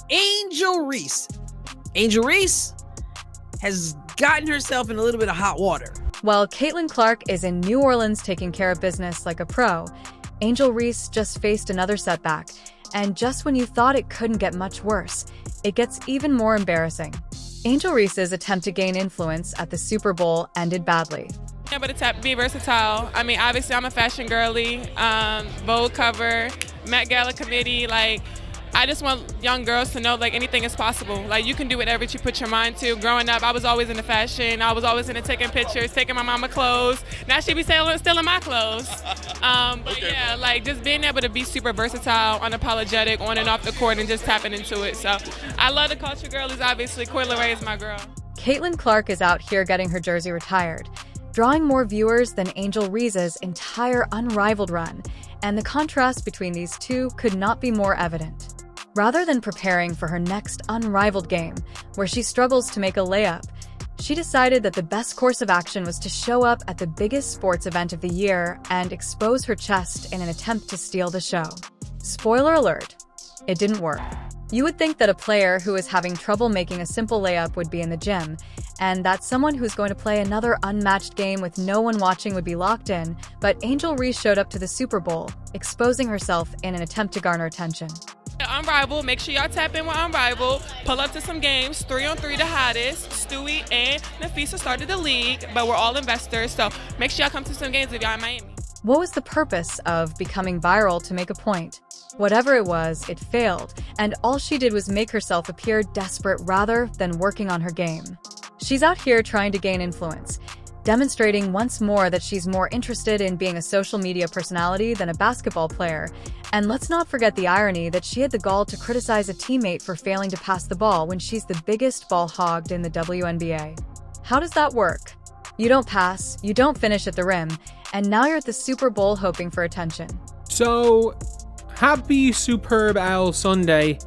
Angel Reese. Angel Reese has gotten herself in a little bit of hot water. While Caitlin Clark is in New Orleans taking care of business like a pro, Angel Reese just faced another setback. And just when you thought it couldn't get much worse, it gets even more embarrassing. Angel Reese's attempt to gain influence at the Super Bowl ended badly. Yeah, but it's be versatile. I mean, obviously, I'm a fashion girly, Vogue cover, Met Gala committee. Like, I just want young girls to know, like, anything is possible. Like, you can do whatever you put your mind to. Growing up, I was always into fashion. I was always into taking pictures, taking my mama clothes. Now she be stealing my clothes. But yeah, like, just being able to be super versatile, unapologetic, on and off the court, and just tapping into it. So I love the culture girlies, obviously. Coy Leray is my girl. Caitlin Clark is out here getting her jersey retired, drawing more viewers than Angel Reese's entire unrivaled run, and the contrast between these two could not be more evident. Rather than preparing for her next unrivaled game, where she struggles to make a layup, she decided that the best course of action was to show up at the biggest sports event of the year and expose her chest in an attempt to steal the show. Spoiler alert, it didn't work. You would think that a player who is having trouble making a simple layup would be in the gym, and that someone who's going to play another unmatched game with no one watching would be locked in, but Angel Reese showed up to the Super Bowl, exposing herself in an attempt to garner attention. Unrivaled, make sure y'all tap in with Unrivaled. Pull up to some games, 3-on-3 the hottest. Stewie and Nafisa started the league, but we're all investors, so make sure y'all come to some games if y'all in Miami. What was the purpose of becoming viral to make a point? Whatever it was, it failed, and all she did was make herself appear desperate rather than working on her game. She's out here trying to gain influence, demonstrating once more that she's more interested in being a social media personality than a basketball player. And let's not forget the irony that she had the gall to criticize a teammate for failing to pass the ball when she's the biggest ball hogged in the WNBA. How does that work? You don't pass, you don't finish at the rim, and now you're at the Super Bowl hoping for attention. So, happy Superb Owl Sunday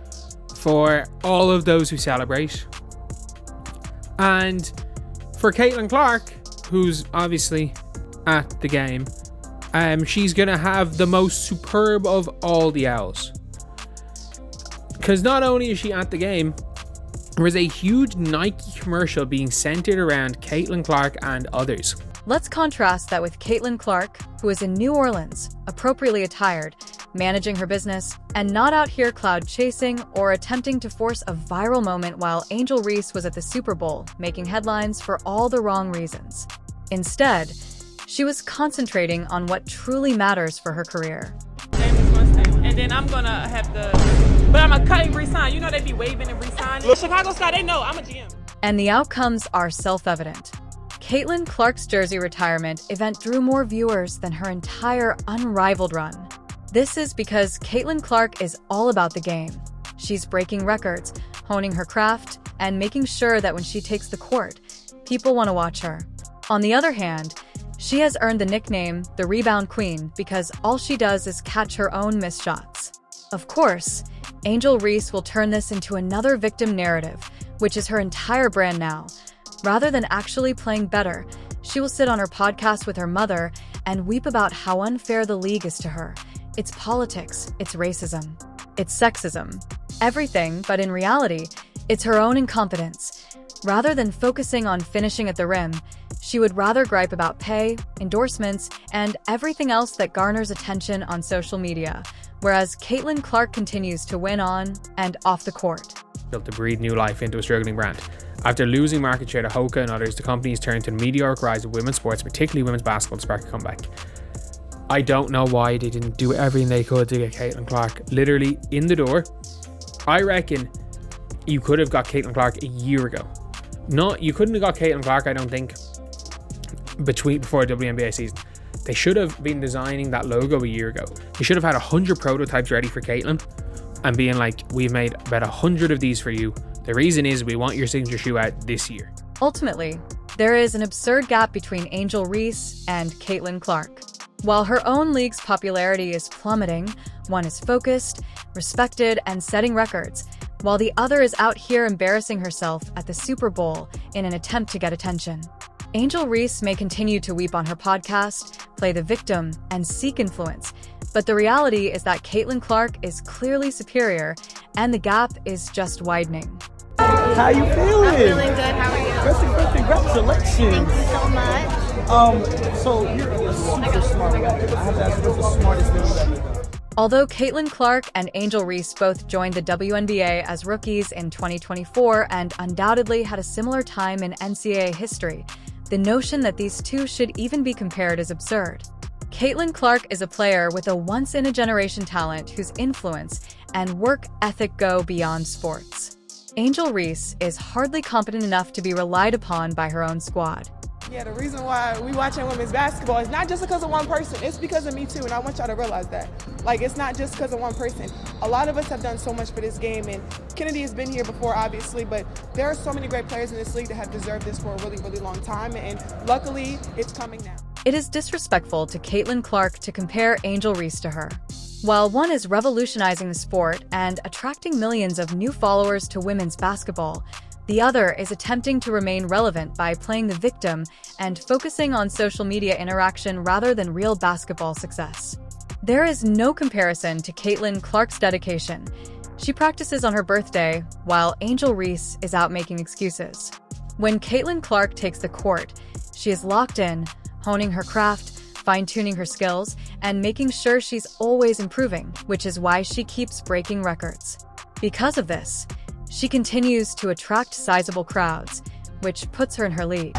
for all of those who celebrate. And for Caitlin Clark, who's obviously at the game, she's going to have the most superb of all the owls. Because not only is she at the game, there is a huge Nike commercial being centered around Caitlin Clark and others. Let's contrast that with Caitlin Clark, who is in New Orleans, appropriately attired, managing her business, and not out here cloud chasing or attempting to force a viral moment while Angel Reese was at the Super Bowl, making headlines for all the wrong reasons. Instead, she was concentrating on what truly matters for her career. And then I'm gonna have but I'm gonna cut and resign. You know they be waving and resigning. Chicago Sky, they know I'm a GM. And the outcomes are self-evident. Caitlin Clark's jersey retirement event drew more viewers than her entire unrivaled run. This is because Caitlin Clark is all about the game. She's breaking records, honing her craft, and making sure that when she takes the court, people want to watch her. On the other hand, she has earned the nickname the Rebound Queen because all she does is catch her own missed shots. Of course, Angel Reese will turn this into another victim narrative, which is her entire brand now. Rather than actually playing better, she will sit on her podcast with her mother and weep about how unfair the league is to her. It's politics, it's racism, it's sexism, everything, but in reality, it's her own incompetence. Rather than focusing on finishing at the rim, she would rather gripe about pay, endorsements, and everything else that garners attention on social media, whereas Caitlin Clark continues to win on and off the court. Built to breathe new life into a struggling brand. After losing market share to Hoka and others, the company's turned to the meteoric rise of women's sports, particularly women's basketball, to spark a comeback. I don't know why they didn't do everything they could to get Caitlin Clark literally in the door. I reckon you could have got Caitlin Clark a year ago. No, you couldn't have got Caitlin Clark, I don't think, before the WNBA season. They should have been designing that logo a year ago. They should have had 100 prototypes ready for Caitlin and being like, we've made about 100 of these for you. The reason is we want your signature shoe out this year. Ultimately, there is an absurd gap between Angel Reese and Caitlin Clark. While her own league's popularity is plummeting, one is focused, respected, and setting records, while the other is out here embarrassing herself at the Super Bowl in an attempt to get attention. Angel Reese may continue to weep on her podcast, play the victim, and seek influence, but the reality is that Caitlin Clark is clearly superior, and the gap is just widening. How you feeling? I'm feeling good. How are you? Congratulations. Thank you so much. So you're a super smart woman. I have to ask, what's the smartest thing you've ever done? Although Caitlin Clark and Angel Reese both joined the WNBA as rookies in 2024 and undoubtedly had a similar time in NCAA history, the notion that these two should even be compared is absurd. Caitlin Clark is a player with a once-in-a-generation talent whose influence and work ethic go beyond sports. Angel Reese is hardly competent enough to be relied upon by her own squad. Yeah, the reason why we watching women's basketball is not just because of one person. It's because of me too, and I want y'all to realize that. Like, it's not just because of one person. A lot of us have done so much for this game, and Kennedy has been here before, obviously, but there are so many great players in this league that have deserved this for a really, really long time, and luckily, it's coming now. It is disrespectful to Caitlin Clark to compare Angel Reese to her. While one is revolutionizing the sport and attracting millions of new followers to women's basketball, the other is attempting to remain relevant by playing the victim and focusing on social media interaction rather than real basketball success. There is no comparison to Caitlin Clark's dedication. She practices on her birthday, while Angel Reese is out making excuses. When Caitlin Clark takes the court, she is locked in, honing her craft, fine-tuning her skills, and making sure she's always improving, which is why she keeps breaking records. Because of this, she continues to attract sizable crowds, which puts her in her league.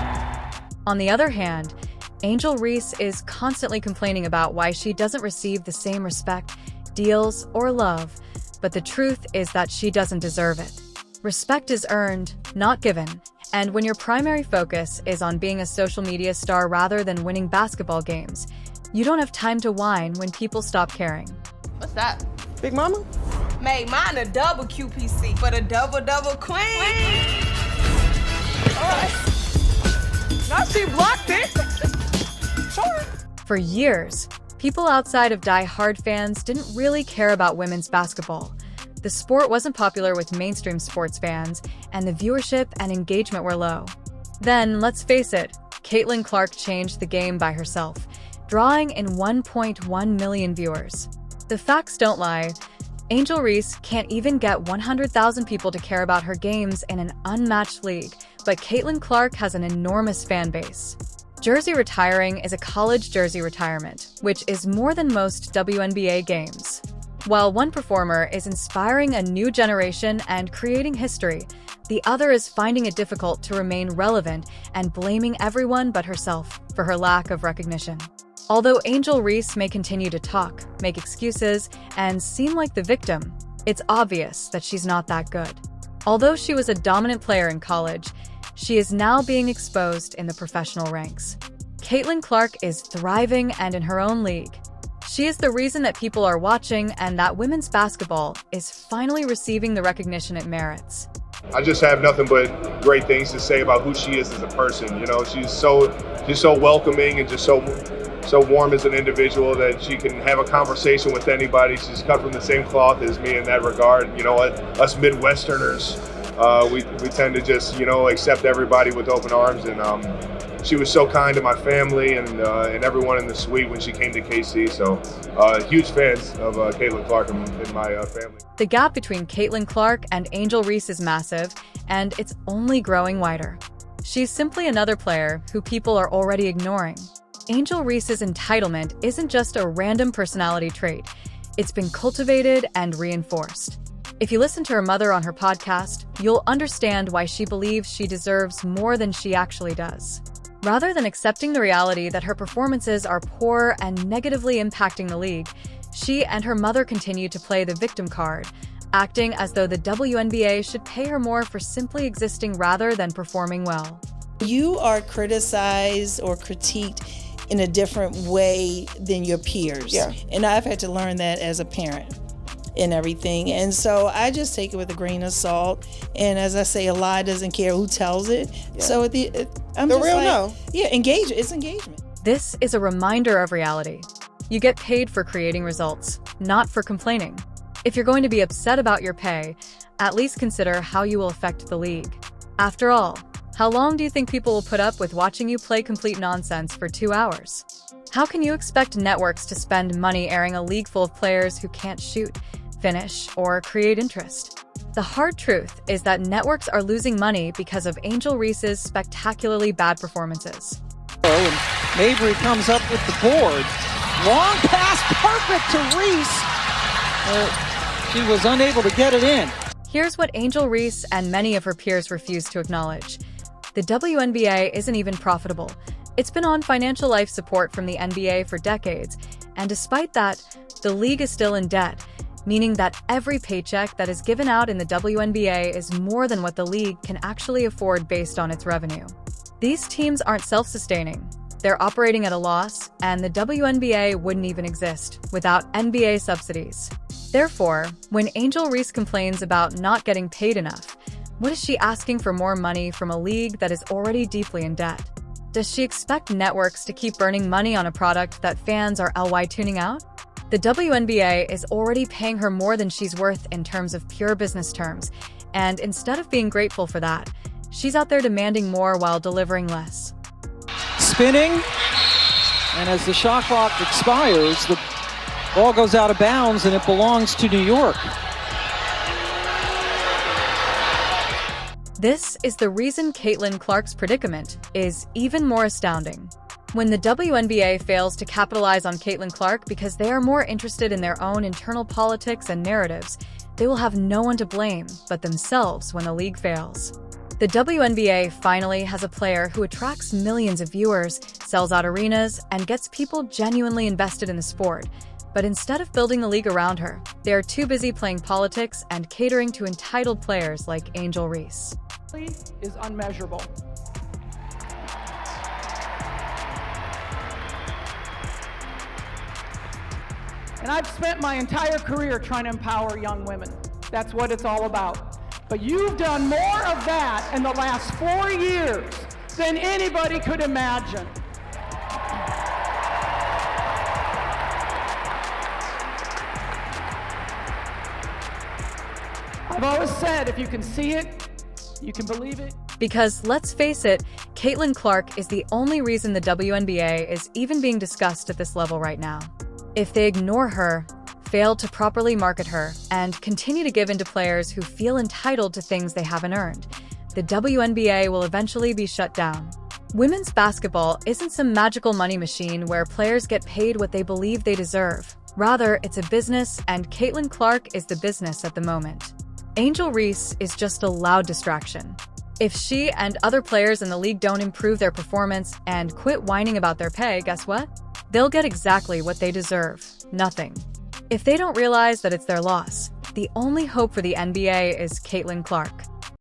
On the other hand, Angel Reese is constantly complaining about why she doesn't receive the same respect, deals, or love, but the truth is that she doesn't deserve it. Respect is earned, not given, and when your primary focus is on being a social media star rather than winning basketball games, you don't have time to whine when people stop caring. What's that? Big Mama? Made mine a double QPC for the double queen. Now she blocked it. Sure. For years, people outside of die-hard fans didn't really care about women's basketball. The sport wasn't popular with mainstream sports fans, and the viewership and engagement were low. Then, let's face it, Caitlin Clark changed the game by herself, drawing in 1.1 million viewers. The facts don't lie. Angel Reese can't even get 100,000 people to care about her games in an unmatched league, but Caitlin Clark has an enormous fan base. Jersey retiring is a college jersey retirement, which is more than most WNBA games. While one performer is inspiring a new generation and creating history, the other is finding it difficult to remain relevant and blaming everyone but herself for her lack of recognition. Although Angel Reese may continue to talk, make excuses, and seem like the victim, it's obvious that she's not that good. Although she was a dominant player in college, she is now being exposed in the professional ranks. Caitlin Clark is thriving and in her own league. She is the reason that people are watching and that women's basketball is finally receiving the recognition it merits. I just have nothing but great things to say about who she is as a person. You know, she's so welcoming and just so warm as an individual that she can have a conversation with anybody. She's cut from the same cloth as me in that regard. You know, us Midwesterners, we tend to just, accept everybody with open arms. And she was so kind to my family and everyone in the suite when she came to KC. So huge fans of Caitlin Clark in my family. The gap between Caitlin Clark and Angel Reese is massive, and it's only growing wider. She's simply another player who people are already ignoring. Angel Reese's entitlement isn't just a random personality trait. It's been cultivated and reinforced. If you listen to her mother on her podcast, you'll understand why she believes she deserves more than she actually does. Rather than accepting the reality that her performances are poor and negatively impacting the league, she and her mother continue to play the victim card, acting as though the WNBA should pay her more for simply existing rather than performing well. You are criticized or critiqued in a different way than your peers. Yeah. And I've had to learn that as a parent and everything. And so I just take it with a grain of salt. And as I say, a lie doesn't care who tells it. Yeah. So I'm The just real like, no. Yeah, it's engagement. This is a reminder of reality. You get paid for creating results, not for complaining. If you're going to be upset about your pay, at least consider how you will affect the league. After all, how long do you think people will put up with watching you play complete nonsense for 2 hours? How can you expect networks to spend money airing a league full of players who can't shoot, finish, or create interest. The hard truth is that networks are losing money because of Angel Reese's spectacularly bad performances. And Mabry comes up with the board. Long pass, perfect to Reese. She was unable to get it in. Here's what Angel Reese and many of her peers refuse to acknowledge. The WNBA isn't even profitable. It's been on financial life support from the NBA for decades, and despite that, the league is still in debt, meaning that every paycheck that is given out in the WNBA is more than what the league can actually afford based on its revenue. These teams aren't self-sustaining. They're operating at a loss, and the WNBA wouldn't even exist without NBA subsidies. Therefore, when Angel Reese complains about not getting paid enough, what is she asking for more money from a league that is already deeply in debt? Does she expect networks to keep burning money on a product that fans are tuning out? The WNBA is already paying her more than she's worth in terms of pure business terms, and instead of being grateful for that, she's out there demanding more while delivering less. Spinning, and as the shot clock expires, the ball goes out of bounds and it belongs to New York. This is the reason Caitlin Clark's predicament is even more astounding. When the WNBA fails to capitalize on Caitlin Clark because they are more interested in their own internal politics and narratives, they will have no one to blame but themselves when the league fails. The WNBA finally has a player who attracts millions of viewers, sells out arenas, and gets people genuinely invested in the sport. But instead of building the league around her, they are too busy playing politics and catering to entitled players like Angel Reese. Is unmeasurable. And I've spent my entire career trying to empower young women. That's what it's all about. But you've done more of that in the last 4 years than anybody could imagine. I've always said, if you can see it, you can believe it. Because let's face it, Caitlin Clark is the only reason the WNBA is even being discussed at this level right now. If they ignore her, fail to properly market her, and continue to give in to players who feel entitled to things they haven't earned, the WNBA will eventually be shut down. Women's basketball isn't some magical money machine where players get paid what they believe they deserve. Rather, it's a business, and Caitlin Clark is the business at the moment. Angel Reese is just a loud distraction. If she and other players in the league don't improve their performance and quit whining about their pay, guess what? They'll get exactly what they deserve: nothing. If they don't realize that it's their loss, the only hope for the NBA is Caitlin Clark.